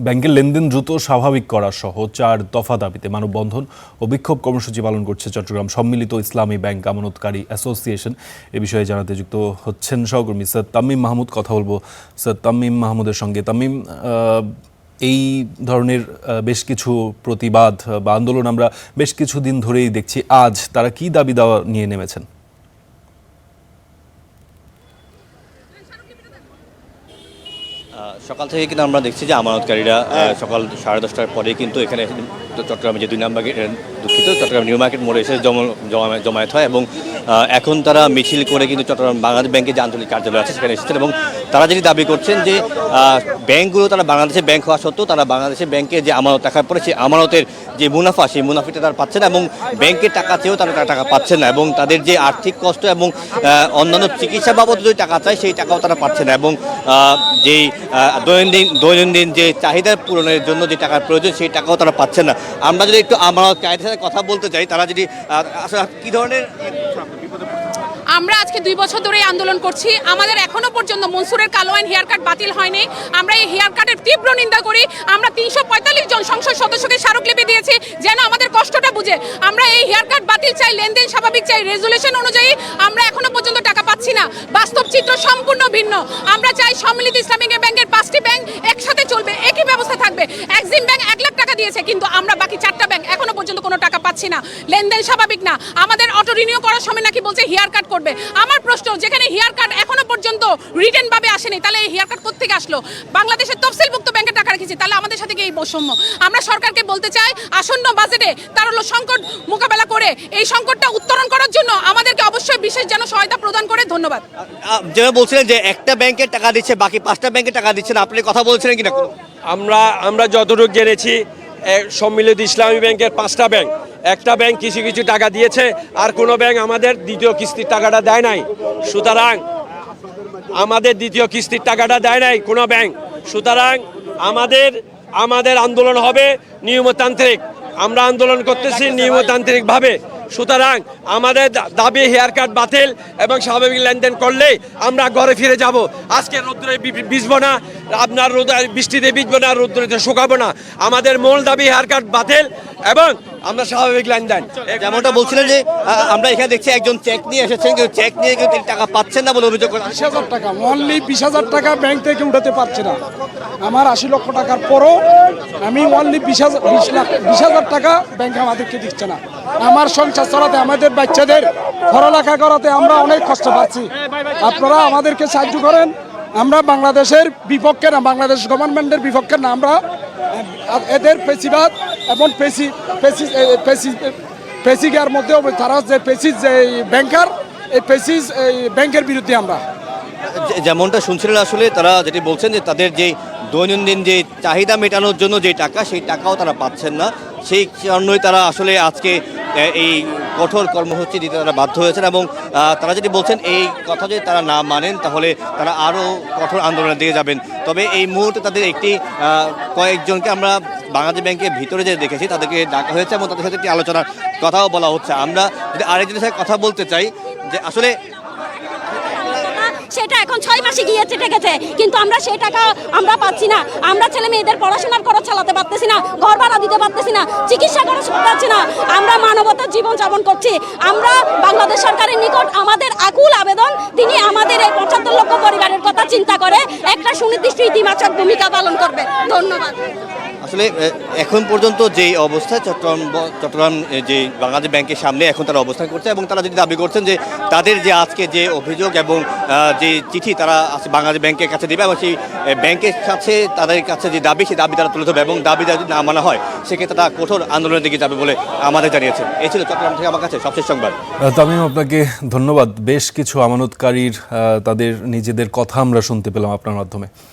ব্যাংকের লেনদেন দ্রুত স্বাভাবিক করা সহ 4 দফা দাবিতে মানববন্ধন ও বিক্ষোভ কর্মসূচি পালন করছে চট্টগ্রাম সম্মিলিত ইসলামী ব্যাংক আমানতকারী অ্যাসোসিয়েশন। এ বিষয়ে জানাতে যুক্ত হচ্ছেন সহকর্মী স্যার তামিম মাহমুদ। কথা বলবো স্যার তামিম মাহমুদের সঙ্গে। তামিম, এই ধরনের বেশ কিছু প্রতিবাদ বা আন্দোলন আমরা বেশ কিছুদিন ধরেই দেখছি। আজ তারা কি দাবি দাওয়া নিয়ে নেমেছেন? সকাল থেকে কিন্তু আমরা দেখছি যে আমানতকারীরা সকাল 10:30টার পরে কিন্তু এখানে চট্টগ্রামে যে 2 নম্বর চট্টগ্রাম নিউ মার্কেট মোড়ে এসে জমায়েত হয় এবং এখন তারা মিছিল করে কিন্তু চট্টগ্রাম বাংলাদেশ ব্যাংকের যে আঞ্চলিক কার্যালয় আছে সেখানে এসেছেন এবং তারা যেটি দাবি করছেন যে ব্যাংকগুলো তারা বাংলাদেশের ব্যাংক হওয়া সত্ত্বেও তারা বাংলাদেশের ব্যাংকে যে আমানত রাখার পরে সেই আমানতের যে মুনাফা সেই মুনাফিটা তারা পাচ্ছে না এবং ব্যাংকের টাকা চেয়েও তারা টাকা পাচ্ছে না এবং তাদের যে আর্থিক কষ্ট এবং অন্যান্য চিকিৎসা বাবদ যে টাকা চায় সেই টাকাও তারা পাচ্ছে না এবং যেই দৈনন্দিন যে চাহিদা পূরণের জন্য যে টাকার প্রয়োজন সেই টাকাও তারা পাচ্ছে না। আমরা যদি একটু আমানতকারীদের সাথে কথা বলতে চাই, তারা যদি আসলে কি ধরনের আমরা আজকে 2 বছর ধরে আন্দোলন করছি। আমাদের এখনো পর্যন্ত মনসুরের কালো আইন হেয়ার কাট বাতিল হয়নি। আমরা এই হেয়ার কাটের তীব্র নিন্দা করি। আমরা 345 জন সংসদ সদস্যকে স্মারকলিপি দিয়েছি যেন আমাদের কষ্টটা বুঝে। আমরা এই হেয়ার কাট বাতিল চাই, লেনদেন স্বাভাবিক চাই। রেজুলেশন অনুযায়ী আমরা এখনো পর্যন্ত টাকা পাচ্ছি না। বাস্তব চিত্র সম্পূর্ণ ভিন্ন। আমরা চাই সম্মিলিত ইসলামিক ব্যাংকের 5টি ব্যাংক একসাথে চলবে, একই ব্যবস্থা থাকবে। এক্সিম ব্যাংক 1 লাখ টাকা দিয়েছে, কিন্তু আমরা বাকি 4টা ব্যাংক এখনো পর্যন্ত কোনো টাকা পাচ্ছি না। লেনদেন স্বাভাবিক না। আমাদের অটো রিনিউ করার সময় নাকি বলছে হেয়ার কাট করবে। আমার প্রশ্ন, যেখানে হেয়ার কাট এখনো পর্যন্ত রিটেন ভাবে আসেনি, তাহলে এই হেয়ার কাট কোত্থেকে আসলো? বাংলাদেশের তফসিলভুক্ত ব্যাংকে টাকা রেখেছি, তাহলে আমাদের সাথে কি এই বৈষম্য? আমরা সরকারকে বলতে চাই, আসন্ন বাজেটে তার সংকট মোকাবেলা করে এই সংকটটা উত্তরণ করার জন্য আমাদেরকে অবশ্যই বিশেষ যেন সহায়তা প্রদান করে। ধন্যবাদ। যেটা বলছিলেন যে একটা ব্যাংকের টাকা দিচ্ছে, বাকি 5টা ব্যাংকের টাকা দিচ্ছে না, আপনি কথা বলছিলেন কিনা? আমরা যতটুকু জেনেছি সম্মিলিত ইসলামী ব্যাংকের 5টা ব্যাংক, একটা ব্যাংক কিছু কিছু টাকা দিয়েছে আর কোনো ব্যাংক আমাদের দ্বিতীয় কিস্তির টাকাটা দেয় নাই। সুতরাং আমাদের দ্বিতীয় কিস্তির টাকাটা দেয় নাই কোনো ব্যাংক। সুতরাং আমাদের আন্দোলন হবে নিয়মতান্ত্রিক। আমরা আন্দোলন করতেছি নিয়মতান্ত্রিকভাবে। সুতরাং আমাদের দাবি হেয়ার কাট বাতিল এবং স্বাভাবিক লেনদেন করলেই আমরা ঘরে ফিরে যাব। আজকে রৌদ্রে ভিজবো না, আপনার বৃষ্টিতে ভিজবো না, রৌদ্রে শুকাবো না। আমাদের মূল দাবি হেয়ার কাট বাতিল এবং আমরা স্বাভাবিক লেনদেন। যেমনটা বলছিলেন যে আমরা এখানে দেখছি একজন চেক নিয়ে এসেছেন, কিন্তু চেক নিয়ে কিন্তু তিনি টাকা পাচ্ছেন না বলে অভিযোগ করেন। 20,000 টাকা, অনলি 20,000 টাকা ব্যাংক থেকে উঠাতে পারছে না। আমার 80 লক্ষ টাকার পরও আমি অনলি 20,000 টাকা ব্যাংক আমাদেরকে দিচ্ছে না। আমার সংসার চালাতে, আমাদের বাচ্চাদের পড়ালেখা করাতে আমরা অনেক কষ্ট পাচ্ছি। আপনারা আমাদেরকে সাহায্য করেন। আমরা বাংলাদেশের বিপক্ষে না, বাংলাদেশ গভর্নমেন্টের বিপক্ষে না। আমরা এদের পেশিবাদ এবং পেশিগার মধ্যে তারা যে পেশিস যে ব্যাংকার, এই পেশিস ব্যাংকের বিরুদ্ধে আমরা। যেমনটা শুনছিলেন, আসলে তারা যেটি বলছেন যে তাদের যে দৈনন্দিন যে চাহিদা মেটানোর জন্য যে টাকা, সেই টাকাও তারা পাচ্ছেন না। সেই কারণেই তারা আসলে আজকে এই কঠোর কর্মসূচি দিতে তারা বাধ্য হয়েছেন এবং তারা যদি বলছেন এই কথা যদি তারা না মানেন তাহলে তারা আরও কঠোর আন্দোলনের দিকে যাবেন। তবে এই মুহূর্তে তাদের কয়েকজনকে আমরা বাংলাদেশ ব্যাংকের ভিতরে যে দেখেছি তাদেরকে ডাকা হয়েছে এবং তাদের সাথে একটি আলোচনার কথাও বলা হচ্ছে। আমরা যদি আরেকজনের সাথে কথা বলতে চাই যে আসলে সেটা এখন 6 মাসে গিয়েছে ঠেকেছে, কিন্তু আমরা সেই টাকা আমরা পাচ্ছি না। আমরা ছেলে মেয়েদের পড়াশোনার খরচ চালাতে পারতেছি না, ঘর ভাড়া দিতে পারতেছি না, চিকিৎসা খরচ পাচ্ছি না। আমরা মানবতার জীবন যাপন করছি। আমরা বাংলাদেশ সরকারের নিকট আমাদের আকুল আবেদন, তিনি আমাদের এই 75 লক্ষ পরিবারের কথা চিন্তা করে একটা সুনির্দিষ্ট ইতিবাচক ভূমিকা পালন করবে। ধন্যবাদ। আসলে এখন পর্যন্ত যেই অবস্থা চট্টগ্রাম যে বাংলাদেশ ব্যাংকের সামনে এখন তারা অবস্থান করছে এবং তারা যদি দাবি করছেন যে তাদের যে আজকে যে অভিযোগ এবং যে চিঠি তারা বাংলাদেশ ব্যাংকের কাছে দেবে এবং সেই ব্যাংকের কাছে তাদের কাছে যে দাবি, সেই দাবি তারা তুলে ধরবে এবং দাবি যদি না মানা হয় সেক্ষেত্রে তারা কঠোর আন্দোলনের দিকে যাবে বলে আমাদের জানিয়েছে। এই ছিল চট্টগ্রাম থেকে আমার কাছে সবশেষ সংবাদ। তামিম, আপনাকে ধন্যবাদ। বেশ কিছু আমানতকারীর তাদের নিজেদের কথা আমরা শুনতে পেলাম আপনার মাধ্যমে।